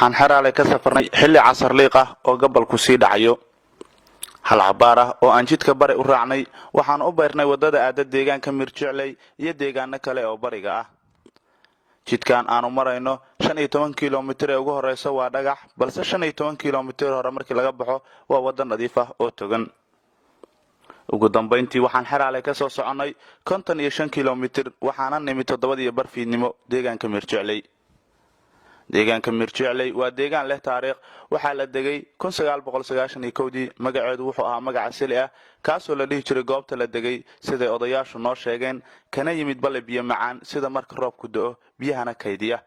waxaan xeraale ka safarnay xilli casar liiq ah oo gobolku sii dhacayo hal cabaar ah oo aan jidka bari u raacnay waxaan u beernay wadada aada deegaanka Mirjicley iyo deegaano kale oo bariga ah. jidkan aanu marayno 15 kiiloomitir ee ugu horeysa waa dhagax balse 15 kiiloomitir hore markii laga baxo waa wada nadiif ah oo togan. ugu dambeyntii waxaan xeraale ka soo soconay 55 kiiloomitir waxaana nimid 7 barfiidnimo deegaanka Mirjicley. deegaanka Mirjicley waa deegaan leh taariikh waxaa la degay 1991 magaceedu wuxuu ahaa magac asili ah kaasoo la dhihi jiray goobta la degay sida odayaashu noo sheegeen kana yimid bale biyo macaan sida marka roobku da'o biyahana kaydiya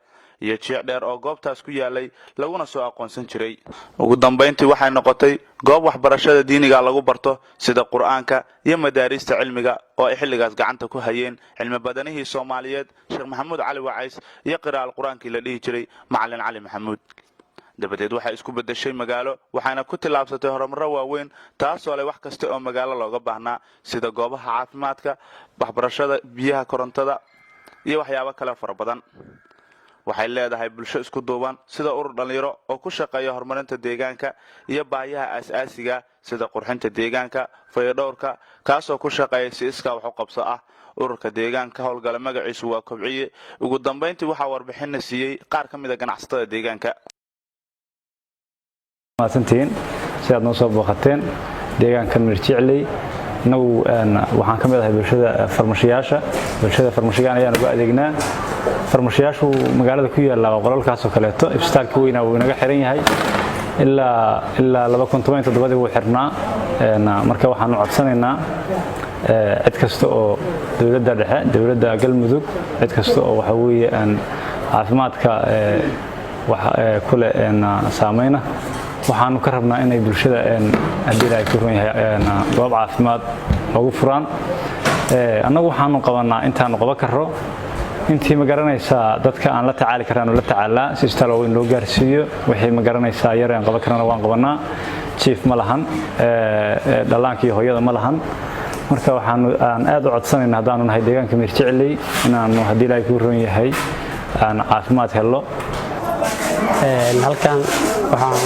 iyo jeec dheer oo goobtaas ku yaalay laguna soo aqoonsan jiray. ugu dambeyntii waxay noqotay goob waxbarashada diiniga lagu barto sida quraanka iyo madaarista cilmiga oo ay xilligaas gacanta ku hayeen cilmi badanihii Soomaaliyeed Sheekh Maxamuud Cali Wacays iyo qiraa'ada quraanka la dhihi jiray Macallin Cali Maxamuud. dabadeed waxay isku bedeshay magaalo waxayna ku tilaabsatay horumar waaweyn taasoo leh wax kasta oo magaalo looga baahnaa sida goobaha caafimaadka, waxbarashada, biyaha, korontada iyo waxyaabo kale fara badan. waxay leedahay bulsho isku duuban sida urur dhalinyaro oo ku shaqeeya horumarinta deegaanka iyo baahiyaha aasaasiga sida qurxinta deegaanka, fayadhowrka kaasoo ku shaqeeya si iska wax u qabso ah. ururka deegaanka howlgala magaciisu waa Kobciye. ugu dambeyntii waxa warbixin siiyay qaar ka mid ah ganacsatada deegaanka. maasantiin si aad noo soo booqateen deegaanka Mirjicley waxaan ka mid ahay bulshada farmashiyaasha ayaan uga adeegnaa. farmashiyaashu magaalada ku yaala qolalkaas oo kaleeto ibstaalka weyn uu inaga xiran yahay ilaa 2017 uu xirnaa. marka waxaan u codsanaynaa cid kasta oo dawladda dhexe, dawladda Galmudug, cid kasta oo waxa weeye caafimaadka kule saameyna waxaanu ka rabnaa inay bulshada haddii ay ku run yahay goob caafimaad ugu furaan. annagu waxaanu qabanaa intaanu qaban karro intii ma garanaysaa dadka aan la tacaali karaan oo la tacaalaa si istaal weyn loo gaarsiiyo. wixii ma garanaysaa yar aan qaban karana waan qabanaa. chief ma lahan, dhalaanka iyo hooyada ma lahan. marka waxaanu aad u codsanaynaa haddaanu nahay deegaanka Mirjicley inaanu haddii ay ku run yahay caafimaad helo. halkan waxaan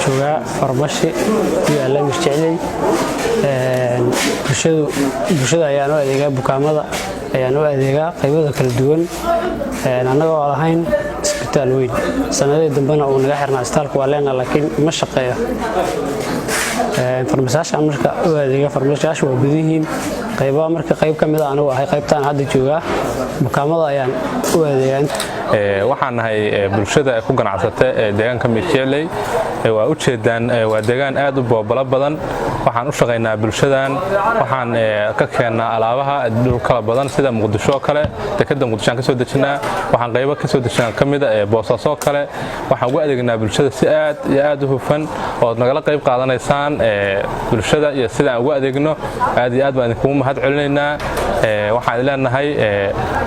joogaa farmashi ku yaala Mirjicley. bulshada ayaan u adeegaa, bukaamada ayaan u adeegaa qaybada kala duwan annagoo lahayn isbitaal weyn. sanadihii dambena uu naga xirnaa isbitaalka waa leenahay laakiin ma shaqeeyo. farmashiyaasha marka u adeega farmashiyaasha waa badan yihiin qaybaha. marka qayb ka mid ah anigu ahay qaybtaan hadda joogaa, bukaamada ayaan u adeegaa. waxaan nahay bulshada ku ganacsata deegaanka Mirjicley. waa u jeedaan waa deegaan aad u boobala badan. waxaan u shaqeynaa bulshadan, waxaan ka keenaa alaabaha dhul kala badan sida Muqdisho kale, dekada Muqdisho ka soo dejinaa. waxaan qaybo ka soo dejinaa kamid ah Boosaaso kale. waxaan ugu adeegnaa bulshada si aad iyo aad u hufan oo nagala qayb qaadanaysaan bulshada iyo sida aan ugu adeegno. aad iyo aad baan idinku mahad celinaynaa. waxaan leenahay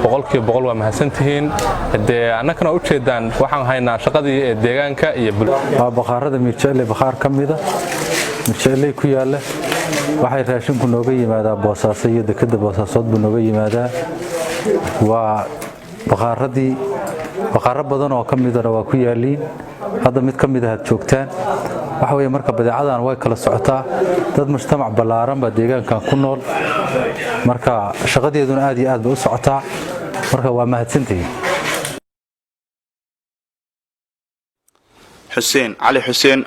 boqolkiiba boqol waa mahadsantihiin. annagana u jeedaan waxaan haynaa shaqadii deegaanka iyo baqaarada Mirjicley baqaar ka mid ah Mirjicley ku yaala. waxay raashinku nooga yimaadaa Boosaaso iyo dekada Boosaasood buu nooga yimaadaa. waa baqaaro badan oo ka mid ah waa ku yaaliin. hadda mid ka mid ah aad joogtaan. waxa weeye marka badeecadan way kala socotaa. dad mujtamac ballaaran baa deegaankan ku nool. marka shaqadeeduna aad iyo aad bay u socotaa. marka waa mahadsantihiin. حسين علي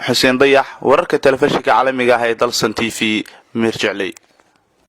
حسين dayax wararka telefishinka caalamiga ah ee dalsan TV Mirjicley.